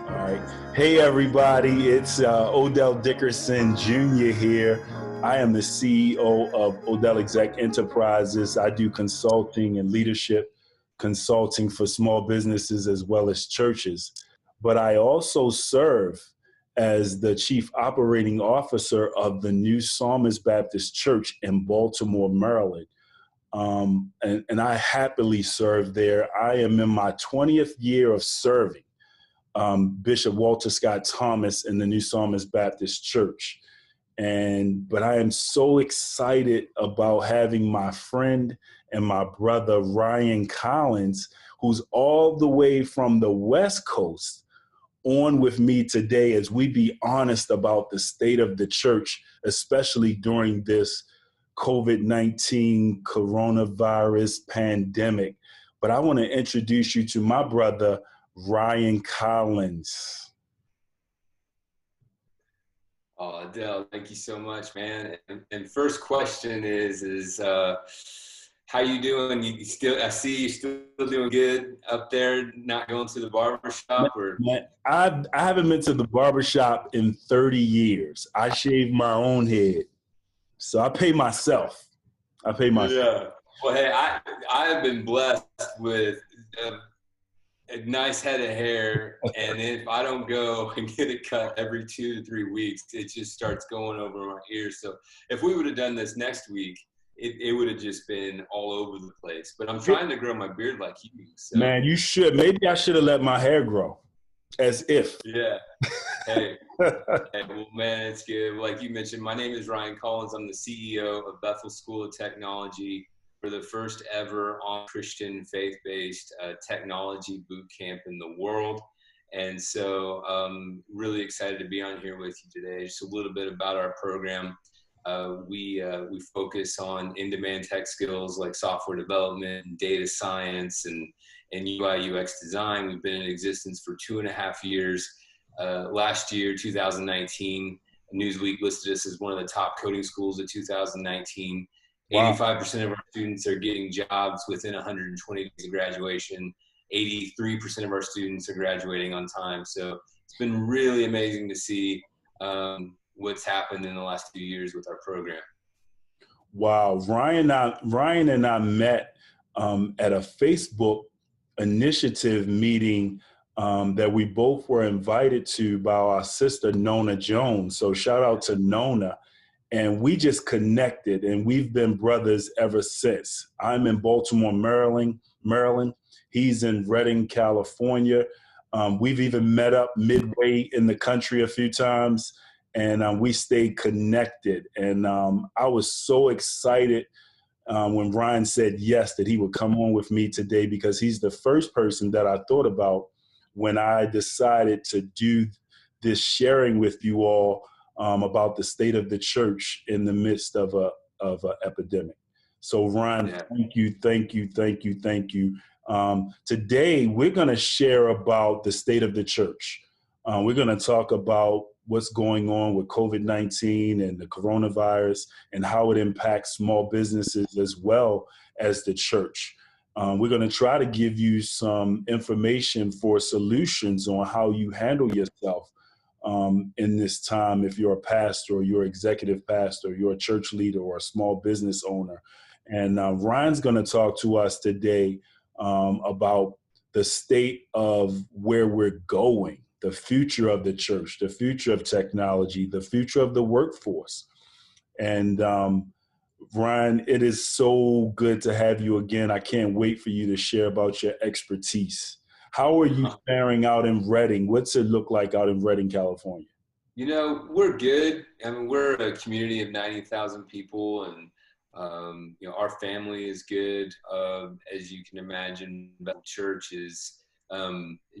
All right. Hey, everybody. It's Odell Dickerson Jr. here. I am the CEO of OdellExec Enterprises. I do consulting and leadership consulting for small businesses as well as churches. But I also serve as the Chief Operating Officer of the New Psalmist Baptist Church in Baltimore, Maryland. And I happily serve there. I am in my 20th year of serving. Bishop Walter Scott Thomas in the New Psalmist Baptist Church. But I am so excited about having my friend and my brother, Ryan COllINS, who's all the way from the West Coast, on with me today as we be honest about the state of the church, especially during this COVID-19 coronavirus pandemic. But I want to introduce you to my brother, Ryan COllINS. Oh, Adele, thank you so much, man. And first question is how you doing? I see you still doing good up there, not going to the barbershop or? Man, I haven't been to the barbershop in 30 years. I shave my own head. So I pay myself. Yeah. Well, hey, I have been blessed with a nice head of hair, and if I don't go and get it cut every 2 to 3 weeks, it just starts going over my ears. So if we would have done this next week, it would have just been all over the place. But I'm trying to grow my beard like you. So. Man, you should. Maybe I should have let my hair grow. As if. Yeah. Hey, well, man, it's good. Like you mentioned, my name is Ryan COllINS. I'm the CEO of Bethel School of Technology. For the first ever Christian faith-based technology boot camp in the world. And so really excited to be on here with you today. Just a little bit about our program. We focus on in-demand tech skills like software development, data science, and UI UX design. We've been in existence for 2.5 years. Last year, 2019, Newsweek listed us as one of the top coding schools of 2019. Wow. 85% of our students are getting jobs within 120 days of graduation. 83% of our students are graduating on time. So it's been really amazing to see what's happened in the last few years with our program. Wow. Ryan and I met at a Facebook initiative meeting that we both were invited to by our sister, Nona Jones. So shout out to Nona. And we just connected, and we've been brothers ever since. I'm in Baltimore, Maryland. He's in Redding, California. We've even met up midway in the country a few times, and we stayed connected. And I was so excited when Ryan said yes, that he would come on with me today, because he's the first person that I thought about when I decided to do this sharing with you all about the state of the church in the midst of a epidemic. So Ryan, thank you. Today we're going to share about the state of the church. We're going to talk about what's going on with COVID-19 and the coronavirus and how it impacts small businesses as well as the church. We're going to try to give you some information for solutions on how you handle yourself in this time, if you're a pastor or you're executive pastor, you're a church leader or a small business owner. And Ryan's going to talk to us today about the state of where we're going, the future of the church, the future of technology, the future of the workforce. And Ryan, it is so good to have you again. I can't wait for you to share about your expertise. How are you faring out in Redding? What's it look like out in Redding, California? You know, we're good. I mean, we're a community of 90,000 people, and our family is good. As you can imagine, the church is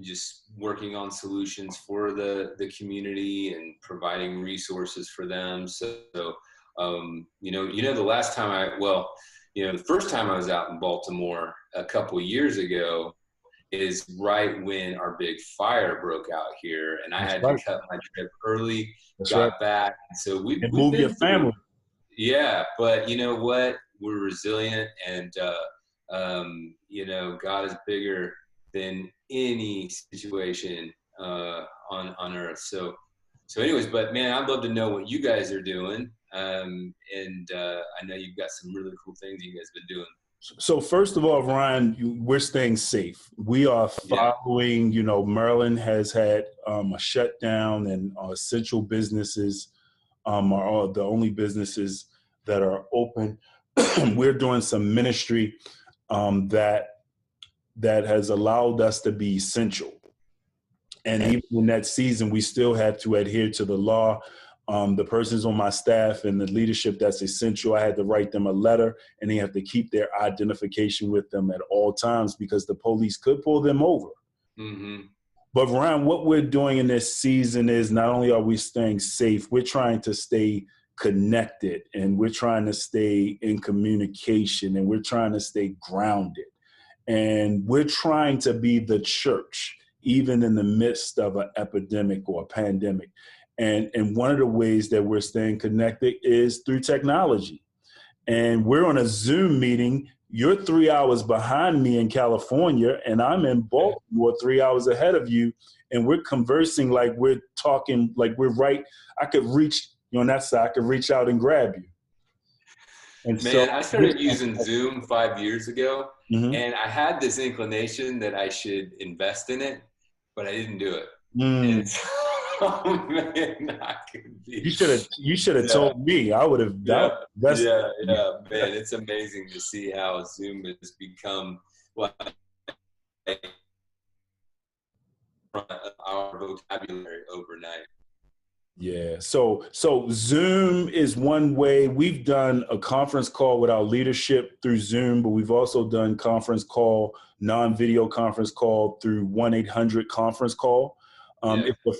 just working on solutions for the community and providing resources for them. So, the last time the first time I was out in Baltimore a couple of years ago is right when our big fire broke out here, and I had to cut my trip early, got back. So we've moved your family. Yeah, but you know what? We're resilient, and God is bigger than any situation on earth. So anyways, but man, I'd love to know what you guys are doing. And I know you've got some really cool things you guys have been doing. So first of all, Ryan, we're staying safe. We are following, Maryland has had a shutdown, and essential businesses are the only businesses that are open. We're doing some ministry that has allowed us to be essential. And even in that season, we still had to adhere to the law. The persons on my staff and the leadership that's essential, I had to write them a letter, and they have to keep their identification with them at all times because the police could pull them over. Mm-hmm. But Ryan, what we're doing in this season is not only are we staying safe, we're trying to stay connected, and we're trying to stay in communication, and we're trying to stay grounded. And we're trying to be the church, even in the midst of an epidemic or a pandemic. And one of the ways that we're staying connected is through technology. And we're on a Zoom meeting. You're 3 hours behind me in California, and I'm in Baltimore 3 hours ahead of you. And we're conversing like we're talking, like we're right. I could reach you on that side. I could reach out and grab you. And man, I started using Zoom 5 years ago, mm-hmm. and I had this inclination that I should invest in it, but I didn't do it. And so, man, I could be. You should have told me. I would have. Yeah, man, it's amazing to see how Zoom has become our vocabulary overnight. Yeah. So Zoom is one way. We've done a conference call with our leadership through Zoom, but we've also done non-video conference call through 1-800-conference call. It's a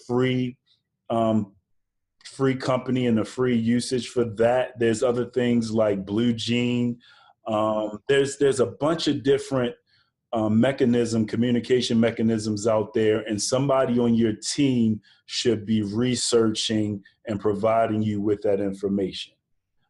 free company and a free usage for that. There's other things like Blue Jean. There's a bunch of different communication mechanisms out there, and somebody on your team should be researching and providing you with that information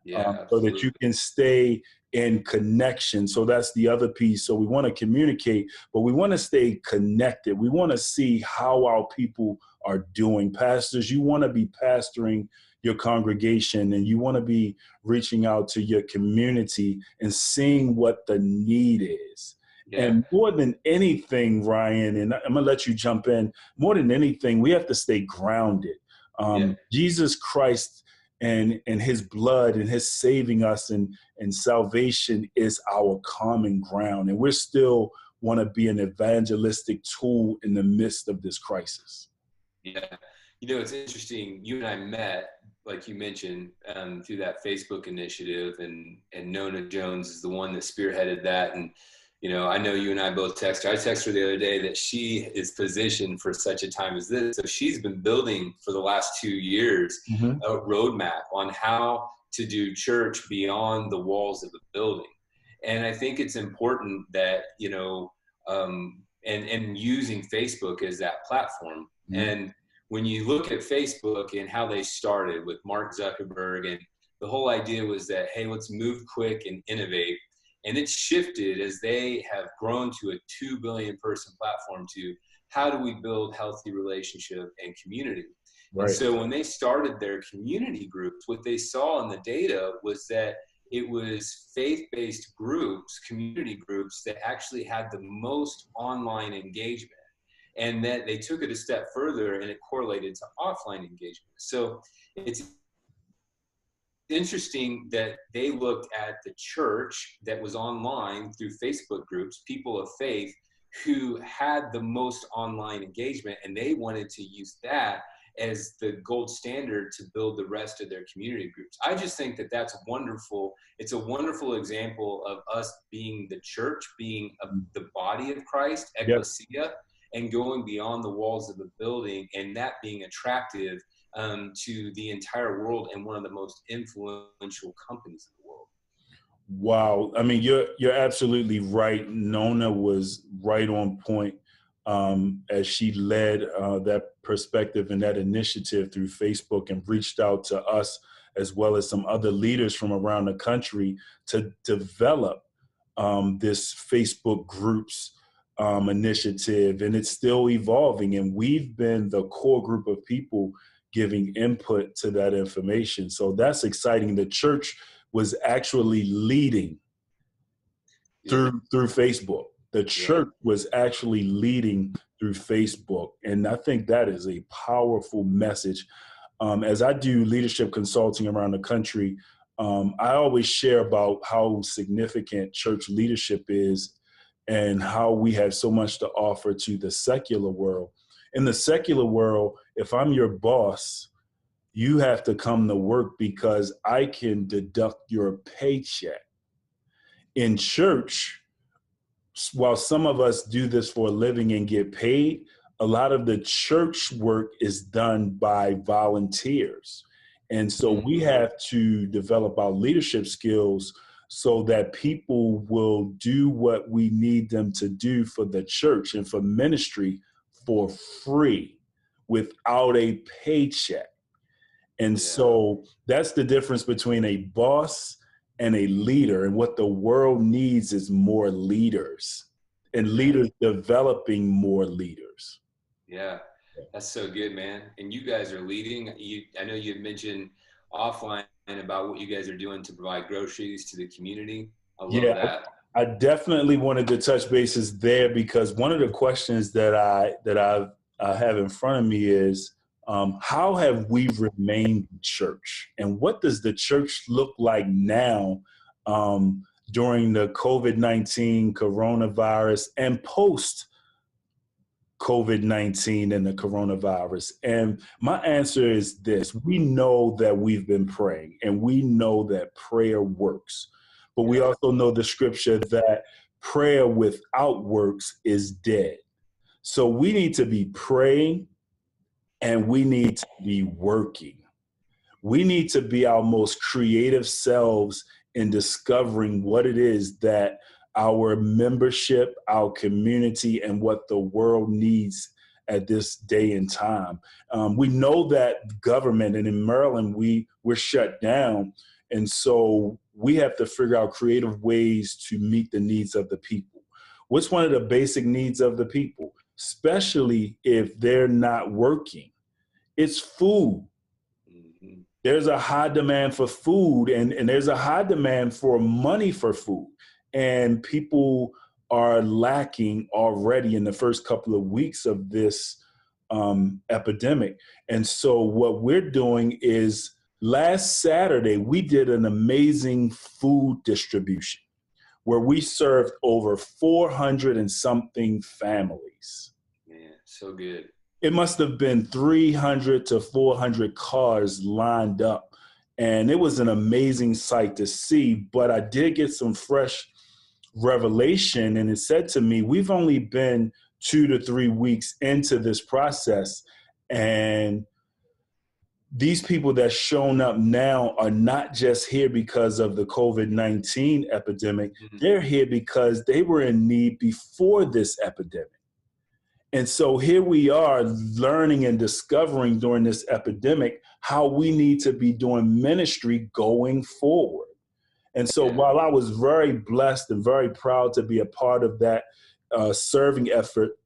so that you can stay in connection. So that's the other piece. So we want to communicate, but we want to stay connected. We want to see how our people are doing. Pastors, you want to be pastoring your congregation, and you want to be reaching out to your community and seeing what the need is. Yeah. And more than anything, Ryan, and I'm going to let you jump in, more than anything, we have to stay grounded. Jesus Christ and his blood and his saving us and salvation is our common ground. And we still want to be an evangelistic tool in the midst of this crisis. Yeah. It's interesting. You and I met, like you mentioned, through that Facebook initiative, and Nona Jones is the one that spearheaded that. And I know you and I both text her. I texted her the other day that she is positioned for such a time as this. So she's been building for the last 2 years a roadmap on how to do church beyond the walls of a building. And I think it's important that, and using Facebook as that platform. And when you look at Facebook and how they started with Mark Zuckerberg, and the whole idea was that, hey, let's move quick and innovate. And it's shifted as they have grown to a 2 billion person platform to how do we build healthy relationship and community. Right. And so when they started their community groups, what they saw in the data was that it was faith-based groups, community groups, that actually had the most online engagement. And that they took it a step further, and it correlated to offline engagement. So it's interesting that they looked at the church that was online through Facebook groups, people of faith who had the most online engagement, and they wanted to use that as the gold standard to build the rest of their community groups. I just think that that's wonderful. It's a wonderful example of us being the church, being the body of Christ, ecclesia, and going beyond the walls of the building, and that being attractive to the entire world and one of the most influential companies in the world. Wow. I mean, you're absolutely right. Nona was right on point as she led that perspective and that initiative through Facebook and reached out to us as well as some other leaders from around the country to develop this Facebook groups initiative, and it's still evolving. And we've been the core group of people giving input to that information. So that's exciting. The church was actually leading through Facebook. The church was actually leading through Facebook. And I think that is a powerful message. As I do leadership consulting around the country, I always share about how significant church leadership is and how we have so much to offer to the secular world. In the secular world, if I'm your boss, you have to come to work because I can deduct your paycheck. In church, while some of us do this for a living and get paid, a lot of the church work is done by volunteers. And so we have to develop our leadership skills so that people will do what we need them to do for the church and for ministry for free without a paycheck. And so that's the difference between a boss and a leader. And what the world needs is more leaders, and leaders developing more leaders. Yeah, that's so good, man. And you guys are leading. I know you had mentioned offline about what you guys are doing to provide groceries to the community. I love that. I definitely wanted to touch bases there because one of the questions that I have in front of me is, how have we remained church? And what does the church look like now during the COVID-19 coronavirus and post COVID-19 and the coronavirus? And my answer is this: we know that we've been praying and we know that prayer works, but we also know the scripture that prayer without works is dead. So we need to be praying and we need to be working. We need to be our most creative selves in discovering what it is that our membership, our community, and what the world needs at this day and time. We know that government, and in Maryland, we're shut down. And so we have to figure out creative ways to meet the needs of the people. What's one of the basic needs of the people, especially if they're not working? It's food. There's a high demand for food, and there's a high demand for money for food. And people are lacking already in the first couple of weeks of this epidemic. And so what we're doing is, last Saturday, we did an amazing food distribution where we served over 400 and something families. Man, so good. It must have been 300 to 400 cars lined up. And it was an amazing sight to see. But I did get some fresh revelation. And it said to me, we've only been 2 to 3 weeks into this process. And these people that's shown up now are not just here because of the COVID-19 epidemic. They're here because they were in need before this epidemic. And so here we are learning and discovering during this epidemic how we need to be doing ministry going forward. And so while I was very blessed and very proud to be a part of that serving effort,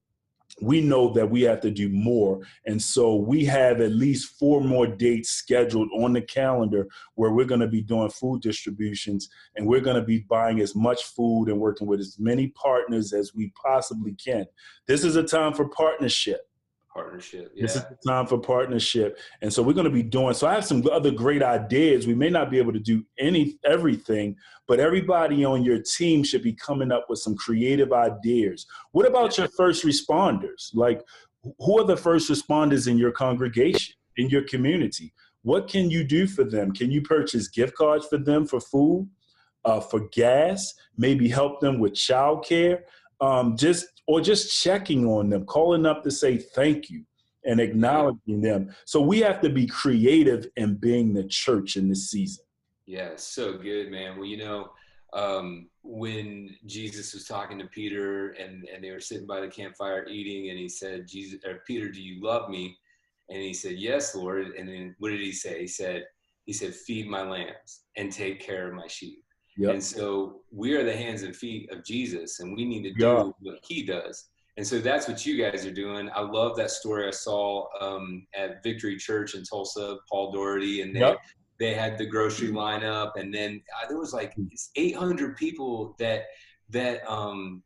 we know that we have to do more. And so we have at least 4 more dates scheduled on the calendar where we're going to be doing food distributions, and we're going to be buying as much food and working with as many partners as we possibly can. This is a time for partnership. This is the time for partnership. And so we're going to be doing, so I have some other great ideas. We may not be able to do everything, but everybody on your team should be coming up with some creative ideas. What about your first responders? Like, who are the first responders in your congregation, in your community? What can you do for them? Can you purchase gift cards for them for food, for gas, maybe help them with childcare? Just checking on them, calling up to say thank you and acknowledging them. So we have to be creative in being the church in this season. Yeah, so good, man. Well, when Jesus was talking to Peter and they were sitting by the campfire eating, and he said, Peter, do you love me? And he said, yes, Lord. And then what did he say? He said, feed my lambs and take care of my sheep. Yep. And so we are the hands and feet of Jesus, and we need to Yeah. do what he does. And so that's what you guys are doing. I love that story I saw at Victory Church in Tulsa, Paul Doherty, and Yep. they had the grocery lineup, and then there was like 800 people that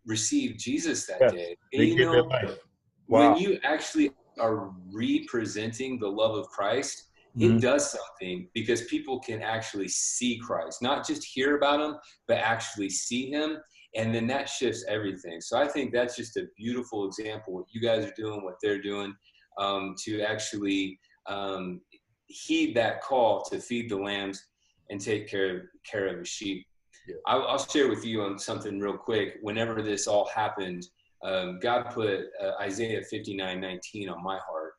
received Jesus that Yes. day. And They give their life. Wow. when you actually are representing the love of Christ, Mm-hmm. it does something, because people can actually see Christ, not just hear about him, but actually see him. And then that shifts everything. So I think that's just a beautiful example, what you guys are doing, what they're doing, to actually heed that call to feed the lambs and take care of the sheep. Yeah. I'll share with you on something real quick. Whenever this all happened, God put Isaiah 59:19 on my heart,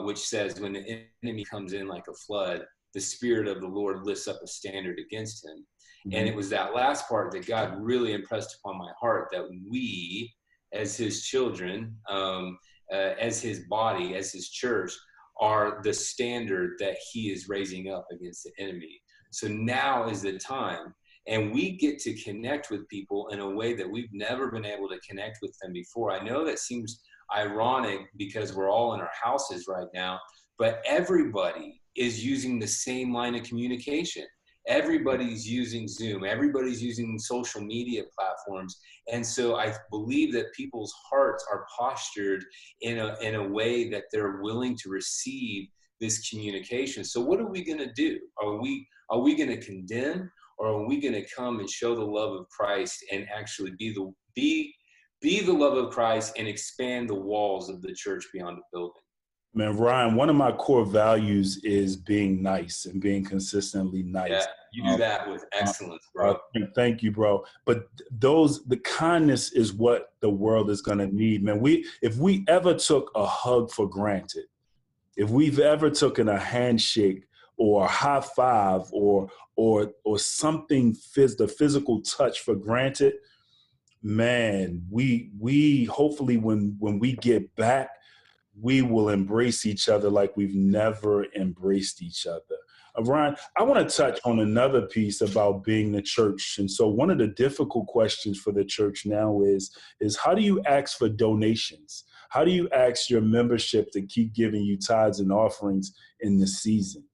which says, when the enemy comes in like a flood, the Spirit of the Lord lifts up a standard against him. Mm-hmm. And it was that last part that God really impressed upon my heart, that we, as his children, as his body, as his church, are the standard that he is raising up against the enemy. So now is the time. And we get to connect with people in a way that we've never been able to connect with them before. I know that seems ironic because we're all in our houses right now, but everybody is using the same line of communication. Everybody's using Zoom. Everybody's using social media platforms. And so I believe that people's hearts are postured in a way that they're willing to receive this communication. So what are we going to do? Are we going to condemn? Or are we going to come and show the love of Christ and actually be the love of Christ and expand the walls of the church beyond the building? Man, Ryan, one of my core values is being nice and being consistently nice. Yeah, you do that with excellence, bro. Thank you, bro. But the kindness is what the world is going to need, man. If we ever took a hug for granted, if we've ever taken a handshake or a high five or something, the physical touch for granted, man, we hopefully when we get back, we will embrace each other like we've never embraced each other. Ryan, I want to touch on another piece about being the church. And so one of the difficult questions for the church now is how do you ask for donations? How do you ask your membership to keep giving you tithes and offerings in this season?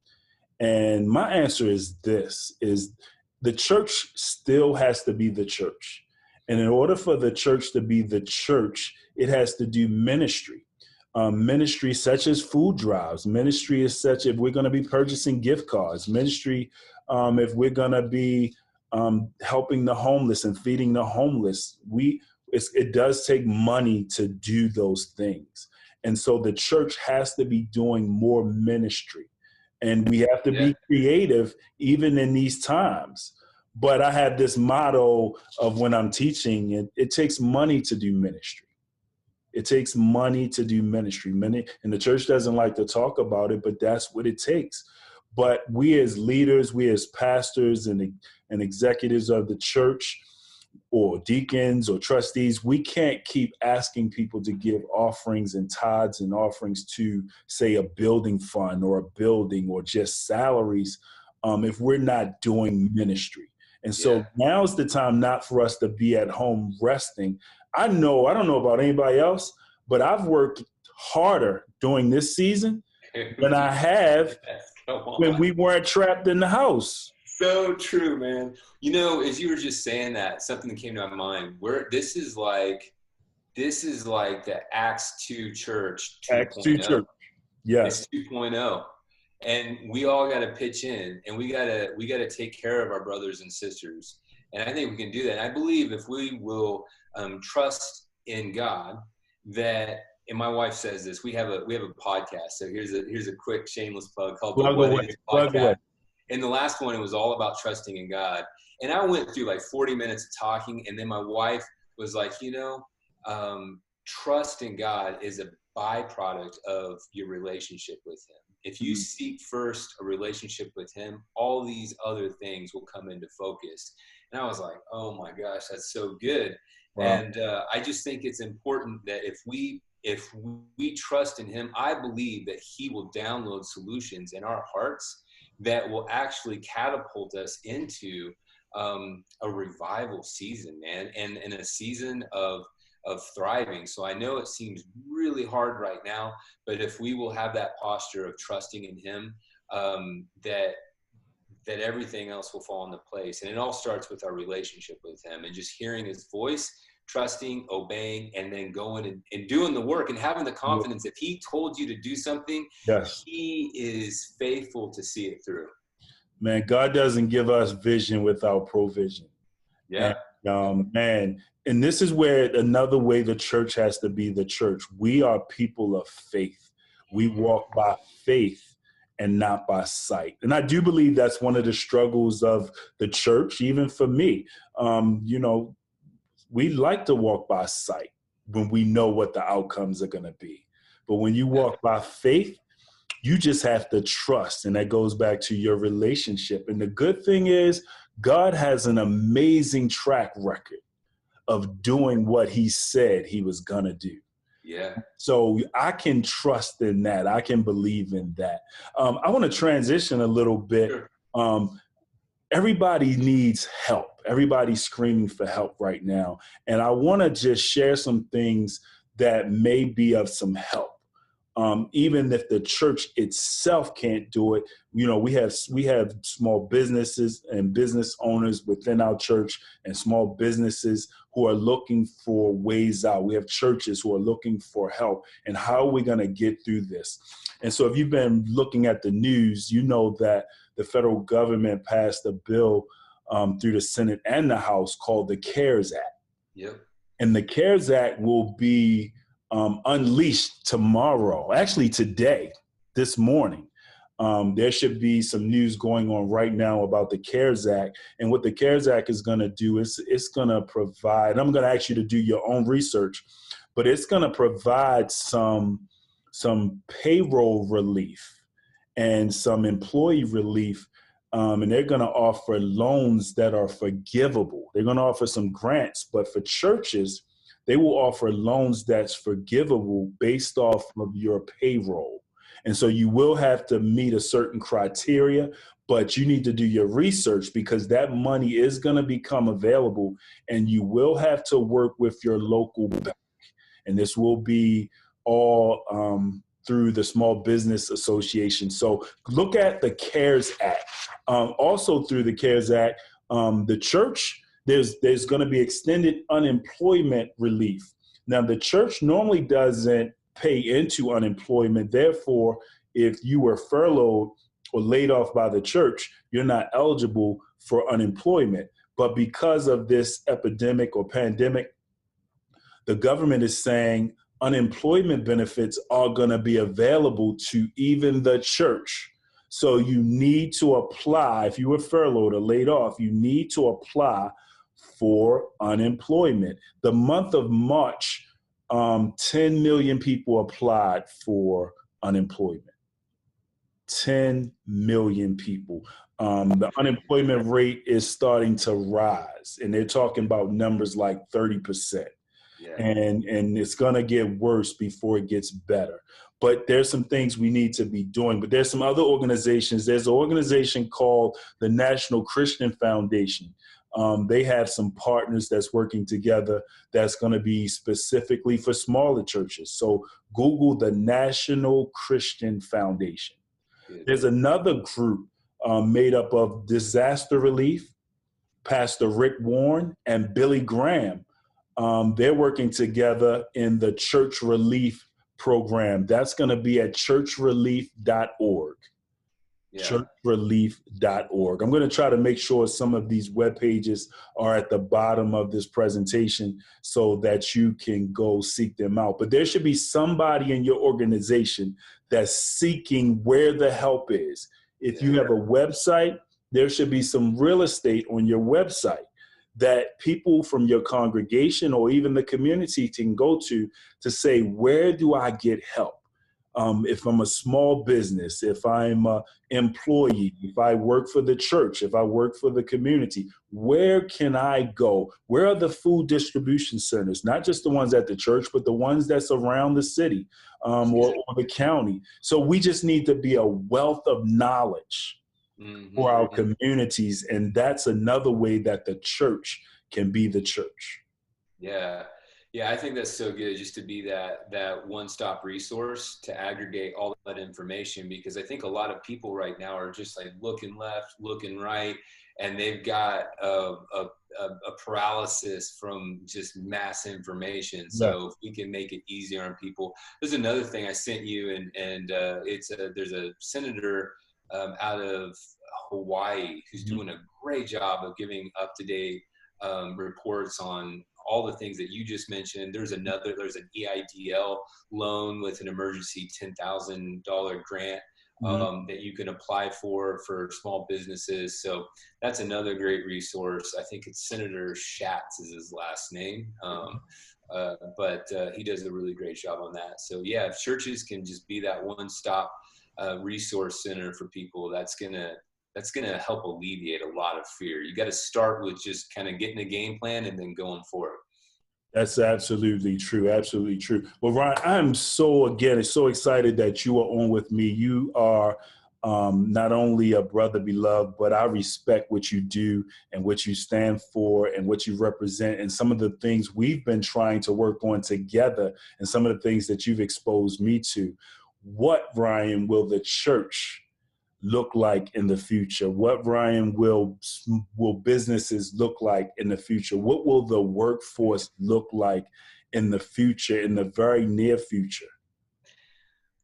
And my answer is the church still has to be the church. And in order for the church to be the church, it has to do ministry. Ministry such as food drives. Ministry is such if we're going to be purchasing gift cards. Ministry if we're going to be helping the homeless and feeding the homeless. It does take money to do those things. And so the church has to be doing more ministry. And we have to be creative even in these times. But I have this motto of when I'm teaching, it takes money to do ministry. It takes money to do ministry. And the church doesn't like to talk about it, but that's what it takes. But we as leaders, we as pastors and executives of the church or deacons or trustees, we can't keep asking people to give offerings and tithes and offerings to, say, a building fund or a building or just salaries if we're not doing ministry. And so now's the time not for us to be at home resting. I don't know about anybody else, but I've worked harder during this season than I have when we weren't trapped in the house. So true, man. You know, as you were just saying that, something came to my mind. This is like the Acts 2 church 2.0. Acts 2 church. Yes. It's 2.0. And we all got to pitch in, and we got to take care of our brothers and sisters. And I think we can do that. And I believe if we will trust in God, that, and my wife says this, we have a podcast. So here's a quick shameless plug called the What Is Podcast. And the last one, it was all about trusting in God. And I went through like 40 minutes of talking, and then my wife was like, trust in God is a byproduct of your relationship with him. If you seek first a relationship with him, all these other things will come into focus. And I was like, oh my gosh, that's so good. Wow. And I just think it's important that if we trust in him, I believe that he will download solutions in our hearts that will actually catapult us into a revival season, man, and a season of thriving. So I know it seems really hard right now, but if we will have that posture of trusting in him, that everything else will fall into place. And it all starts with our relationship with him and just hearing his voice, trusting, obeying, and then going and doing the work and having the confidence. If he told you to do something, Yes, he is faithful to see it through. man, God doesn't give us vision without provision. Yeah. And man, and this is where another way the church has to be the church. We are people of faith. We walk by faith and not by sight. And I do believe that's one of the struggles of the church, even for me. You know, we like to walk by sight when we know what the outcomes are going to be. But when you walk by faith, you just have to trust. And that goes back to your relationship. And the good thing is, God has an amazing track record of doing what he said he was going to do. Yeah. So I can trust in that. I can believe in that. I want to transition a little bit. Sure. Everybody needs help. Everybody's screaming for help right now. And I want to just share some things that may be of some help. Even if the church itself can't do it, you know, we have small businesses and business owners within our church and small businesses who are looking for ways out. We have churches who are looking for help. And how are we going to get through this? And so if you've been looking at the news, you know that the federal government passed a bill through the Senate and the House called the CARES Act. Yep. And the CARES Act will be unleashed tomorrow, actually today, this morning. There should be some news going on right now about the CARES Act. And what the CARES Act is going to do is it's going to provide, I'm going to ask you to do your own research, but it's going to provide some payroll relief and some employee relief. And they're going to offer loans that are forgivable. They're going to offer some grants, but for churches, they will offer loans that's forgivable based off of your payroll. And so you will have to meet a certain criteria, but you need to do your research because that money is going to become available and you will have to work with your local bank. And this will be all through the Small Business Association. So look at the CARES Act. Also through the CARES Act, the church, there's going to be extended unemployment relief. Now, the church normally doesn't pay into unemployment. Therefore, if you were furloughed or laid off by the church, you're not eligible for unemployment. But because of this epidemic or pandemic, the government is saying unemployment benefits are going to be available to even the church. So you need to apply. If you were furloughed or laid off, you need to apply for unemployment. The month of March, 10 million people applied for unemployment. 10 million people. The unemployment rate is starting to rise, and they're talking about numbers like 30%. Yeah. And it's going to get worse before it gets better. But there's some things we need to be doing. But there's some other organizations. There's an organization called the National Christian Foundation. They have some partners that's working together that's going to be specifically for smaller churches. So Google the National Christian Foundation. There's another group made up of disaster relief, Pastor Rick Warren and Billy Graham. They're working together in the Church Relief program. That's going to be at churchrelief.org. Yeah. Churchrelief.org. I'm going to try to make sure some of these web pages are at the bottom of this presentation so that you can go seek them out. But there should be somebody in your organization that's seeking where the help is. If you have a website, there should be some real estate on your website that people from your congregation or even the community can go to say, where do I get help? If I'm a small business, if I'm an employee, if I work for the church, if I work for the community, where can I go? Where are the food distribution centers? Not just the ones at the church, but the ones that's around the city or the county. So we just need to be a wealth of knowledge for our Mm-hmm. communities. And that's another way that the church can be the church. Yeah. Yeah, I think that's so good, just to be that one-stop resource to aggregate all that information, because I think a lot of people right now are just like looking left, looking right, and they've got a paralysis from just mass information. Yeah. So if we can make it easier on people. There's another thing I sent you, and there's a senator out of Hawaii who's Mhm. doing a great job of giving up-to-date reports on all the things that you just mentioned. There's an EIDL loan with an emergency $10,000 grant Mhm. that you can apply for small businesses. So that's another great resource. I think it's Senator Schatz is his last name. But he does a really great job on that. So yeah, if churches can just be that one-stop resource center for people, that's gonna help alleviate a lot of fear. You got to start with just kind of getting a game plan and then going for it. That's absolutely true. Absolutely true. Well, Ryan, I'm so excited that you are on with me. You are not only a brother beloved, but I respect what you do and what you stand for and what you represent and some of the things we've been trying to work on together and some of the things that you've exposed me to. What, Ryan, will the church look like in the future? What, Ryan, will businesses look like in the future? What will the workforce look like in the future, in the very near future?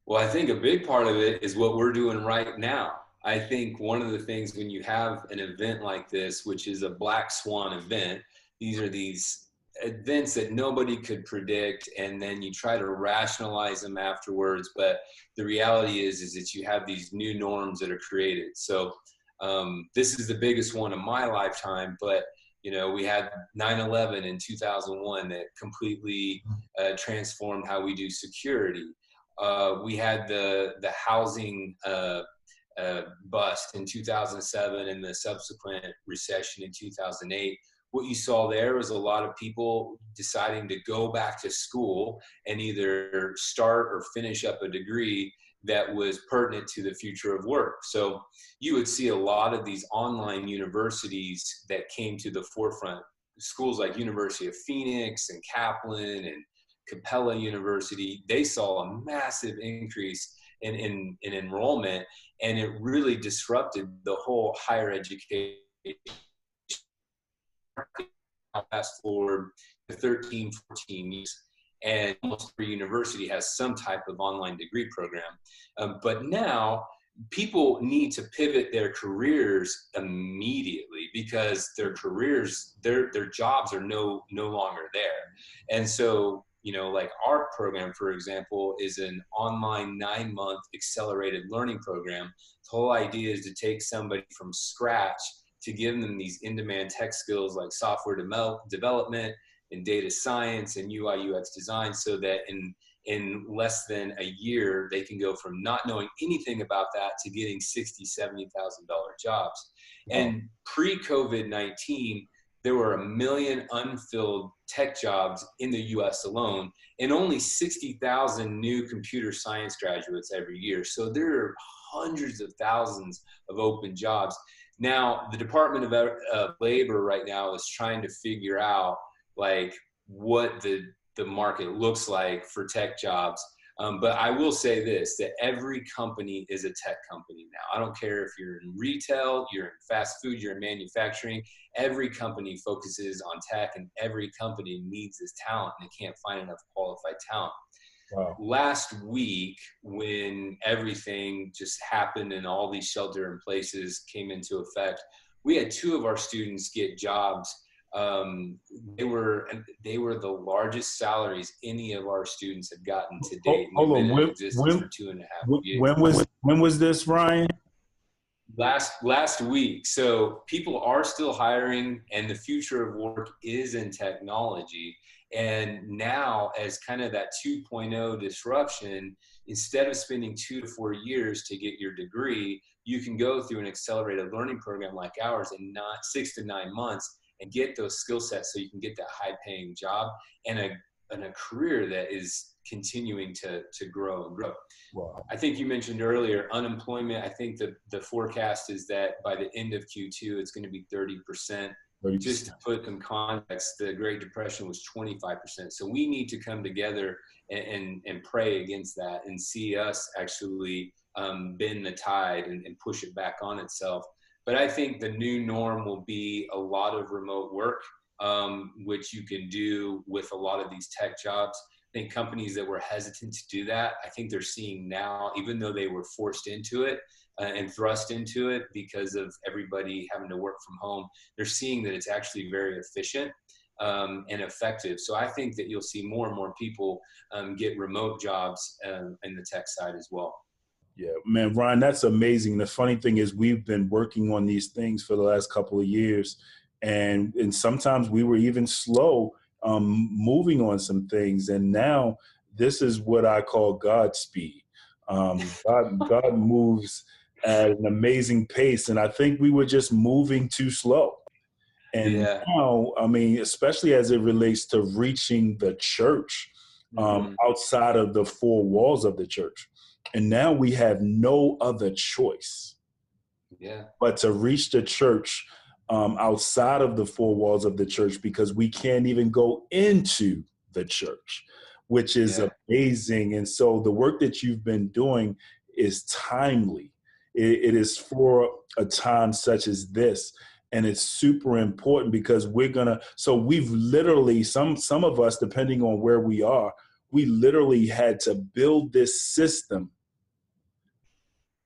Well, I think a big part of it is what we're doing right now. I think one of the things when you have an event like this, which is a black swan event, these events that nobody could predict, and then you try to rationalize them afterwards. But the reality is that you have these new norms that are created. So this is the biggest one of my lifetime, but we had 9/11 in 2001 that completely transformed how we do security. We had the housing bust in 2007 and the subsequent recession in 2008. What you saw there was a lot of people deciding to go back to school and either start or finish up a degree that was pertinent to the future of work. So you would see a lot of these online universities that came to the forefront. Schools like University of Phoenix and Kaplan and Capella University, they saw a massive increase in enrollment, and it really disrupted the whole higher education. Fast forward to 13, 14 years, and almost every university has some type of online degree program. But now people need to pivot their careers immediately because their careers, their jobs are no longer there. And so, like our program, for example, is an online 9-month accelerated learning program. The whole idea is to take somebody from scratch to give them these in-demand tech skills like software development and data science and UI UX design, so that in less than a year, they can go from not knowing anything about that to getting $60,000, $70,000 jobs. Wow. And pre-COVID-19, there were 1 million unfilled tech jobs in the US alone, and only 60,000 new computer science graduates every year. So there are hundreds of thousands of open jobs. Now, the Department of Labor right now is trying to figure out like what the market looks like for tech jobs. But I will say this, that every company is a tech company now. I don't care if you're in retail, you're in fast food, you're in manufacturing. Every company focuses on tech, and every company needs this talent, and they can't find enough qualified talent. Wow. Last week, when everything just happened and all these shelter in places came into effect, we had 2 of our students get jobs. They were the largest salaries any of our students had gotten to date. And Hold we've been on. in existence for 2.5 years. When was this, Ryan? Last week. So people are still hiring, and the future of work is in technology. And now, as kind of that 2.0 disruption, instead of spending 2 to 4 years to get your degree, you can go through an accelerated learning program like ours in 6 to 9 months and get those skill sets so you can get that high paying job and a career that continuing to grow and grow. Wow. I think you mentioned earlier unemployment. I think the forecast is that by the end of Q2, it's going to be 30%. 30%. Just to put in context, the Great Depression was 25%. So we need to come together and pray against that and see us actually bend the tide and push it back on itself. But I think the new norm will be a lot of remote work, which you can do with a lot of these tech jobs. I think companies that were hesitant to do that, I think they're seeing now, even though they were forced into it and thrust into it because of everybody having to work from home, they're seeing that it's actually very efficient and effective. So I think that you'll see more and more people get remote jobs in the tech side as well. Yeah, man, Ryan, that's amazing. The funny thing is we've been working on these things for the last couple of years, and sometimes we were even slow moving on some things. And now this is what I call Godspeed. God moves at an amazing pace, and I think we were just moving too slow. And now, I mean, especially as it relates to reaching the church outside of the four walls of the church. And now we have no other choice but to reach the church outside of the four walls of the church, because we can't even go into the church, which is amazing. And so the work that you've been doing is timely. It is for a time such as this. And it's super important because so we've literally, some of us, depending on where we are, we literally had to build this system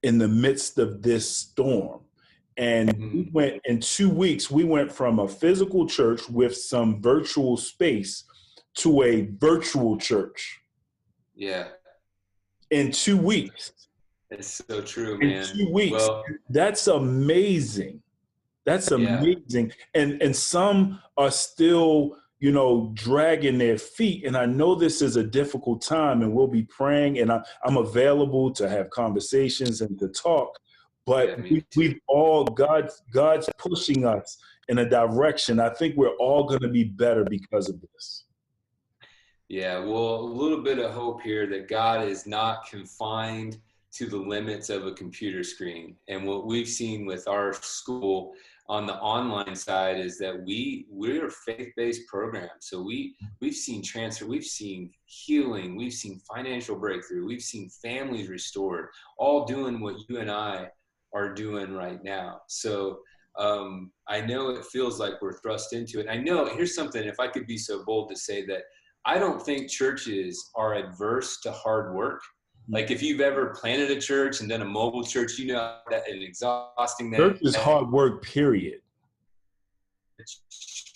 in the midst of this storm. And we went in 2 weeks, we went from a physical church with some virtual space to a virtual church. Yeah. In 2 weeks. It's so true, man. In 2 weeks. Well, that's amazing. That's amazing. And some are still, dragging their feet. And I know this is a difficult time, and we'll be praying, and I'm available to have conversations and to talk. But we've all, God's pushing us in a direction. I think we're all going to be better because of this. Yeah, well, a little bit of hope here that God is not confined to the limits of a computer screen. And what we've seen with our school on the online side is that we're a faith-based program. So we've seen transfer, we've seen healing, we've seen financial breakthrough, we've seen families restored, all doing what you and I are doing right now. So I know it feels like we're thrust into it. I know, here's something, if I could be so bold to say that I don't think churches are adverse to hard work. Like if you've ever planted a church and done a mobile church, you know that and exhausting that. Church is hard work, period.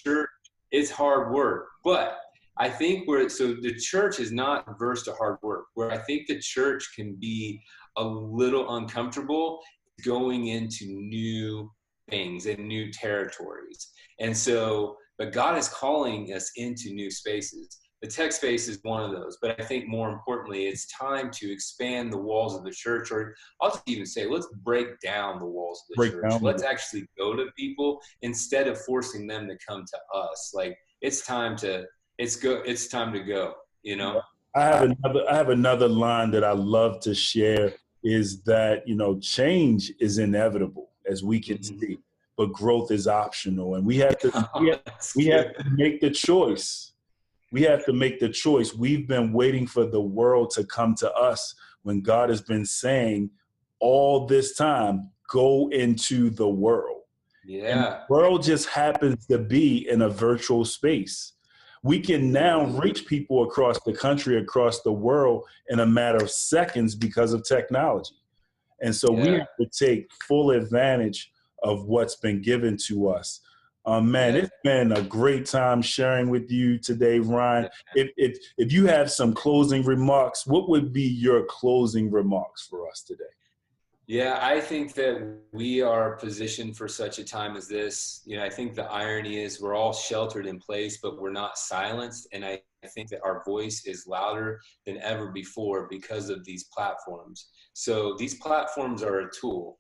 Church is hard work, but I think so the church is not averse to hard work. Where I think the church can be a little uncomfortable going into new things and new territories. And so, but God is calling us into new spaces. The tech space is one of those, but I think more importantly, it's time to expand the walls of the church, or I'll just even say, let's break down the walls of the church. Let's actually go to people instead of forcing them to come to us. Like it's time to go, I have another line that I love to share is that, change is inevitable, as we can see, but growth is optional. And we have to make the choice. We have to make the choice. We've been waiting for the world to come to us when God has been saying all this time, go into the world. Yeah. And the world just happens to be in a virtual space. We can now reach people across the country, across the world in a matter of seconds because of technology. And so we have to take full advantage of what's been given to us. It's been a great time sharing with you today, Ryan. If you have some closing remarks, what would be your closing remarks for us today? Yeah, I think that we are positioned for such a time as this. I think the irony is we're all sheltered in place, but we're not silenced. And I think that our voice is louder than ever before because of these platforms. So these platforms are a tool,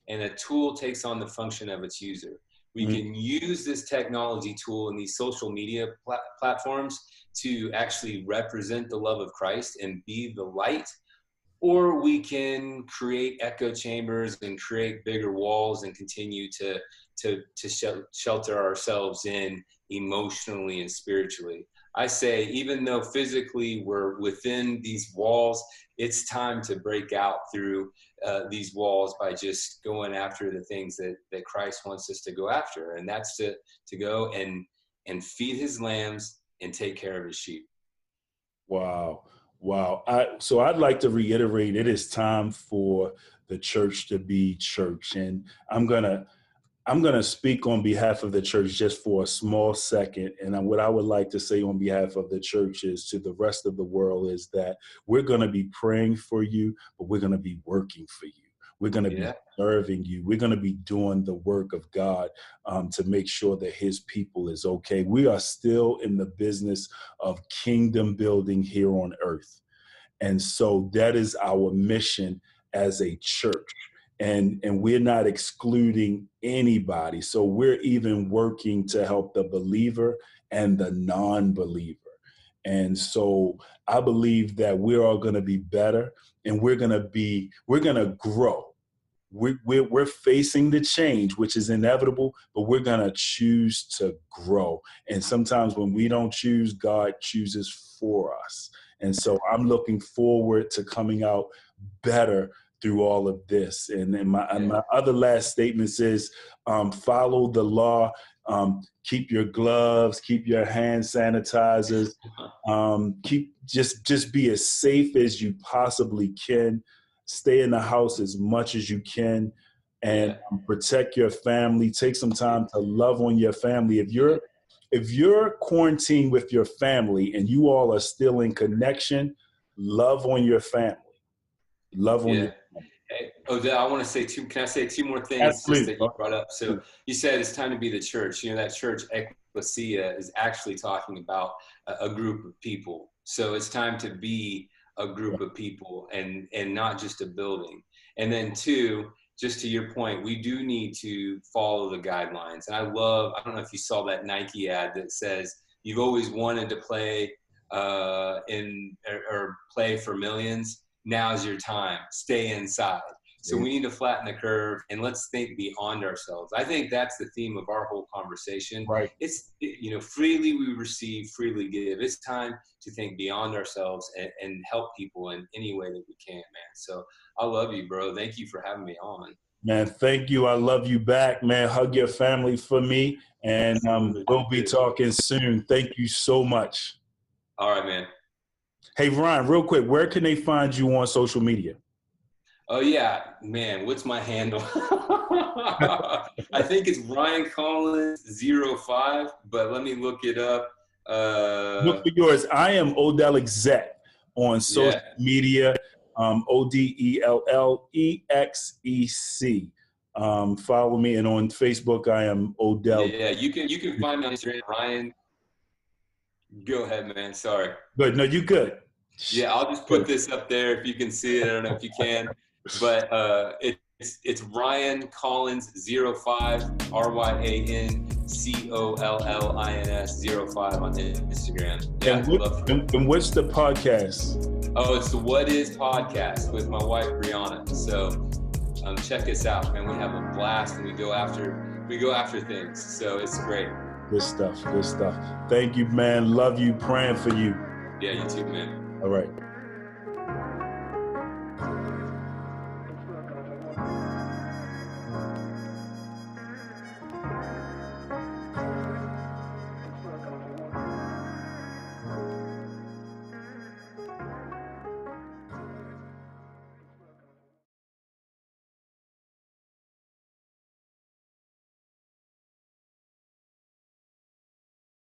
and a tool takes on the function of its user. We can use this technology tool and these social media platforms to actually represent the love of Christ and be the light, or we can create echo chambers and create bigger walls and continue to shelter ourselves in emotionally and spiritually. I say, even though physically we're within these walls, it's time to break out through these walls by just going after the things that Christ wants us to go after. And that's to go and feed his lambs and take care of his sheep. Wow. So I'd like to reiterate, it is time for the church to be church. And I'm going to speak on behalf of the church just for a small second. And what I would like to say on behalf of the church is to the rest of the world is that we're going to be praying for you, but we're going to be working for you. We're going to be serving you. We're going to be doing the work of God to make sure that his people is okay. We are still in the business of kingdom building here on earth. And so that is our mission as a church. And we're not excluding anybody. So we're even working to help the believer and the non-believer. And so I believe that we're all going to be better, and we're going to grow. We're facing the change, which is inevitable, but we're going to choose to grow. And sometimes when we don't choose, God chooses for us. And so I'm looking forward to coming out better through all of this. And then my other last statements is follow the law, keep your gloves, keep your hand sanitizers, just be as safe as you possibly can. Stay in the house as much as you can, and protect your family. Take some time to love on your family. If you're quarantined with your family and you all are still in connection, love on your family. Love on your family. Hey, Odell, I want to say can I say two more things? Absolutely. Just that you brought up? So you said it's time to be the church. You know, that church, ecclesia, is actually talking about a group of people. So it's time to be a group of people and not just a building. And then two, just to your point, we do need to follow the guidelines. And I don't know if you saw that Nike ad that says, you've always wanted to play or play for millions. Now's your time. Stay inside. So we need to flatten the curve, and let's think beyond ourselves. I think that's the theme of our whole conversation. Right. It's, freely we receive, freely give. It's time to think beyond ourselves and help people in any way that we can, man. So I love you, bro. Thank you for having me on. Man, thank you. I love you back, man. Hug your family for me, and we'll be talking soon. Thank you so much. All right, man. Hey, Ryan, real quick, where can they find you on social media? Oh, yeah, man, what's my handle? I think it's Ryan COllINS 05, but let me look it up. Look for yours. I am OdellExec on social media, OdellExec. Follow me, and on Facebook, I am Odell. Yeah, you can find me on Instagram, Ryan. Go ahead, man. Sorry. Good. No, you good. Yeah, I'll just put this up there if you can see it. I don't know if you can, but it's Ryan COllINS 05, RyanCollins 05 on Instagram. Yeah, and what's the podcast? Oh, it's the What Is podcast with my wife Brianna. So check us out, man. We have a blast and we go after things. So it's great. Good stuff. Thank you, man. Love you. Praying for you. Yeah, you too, man. All right.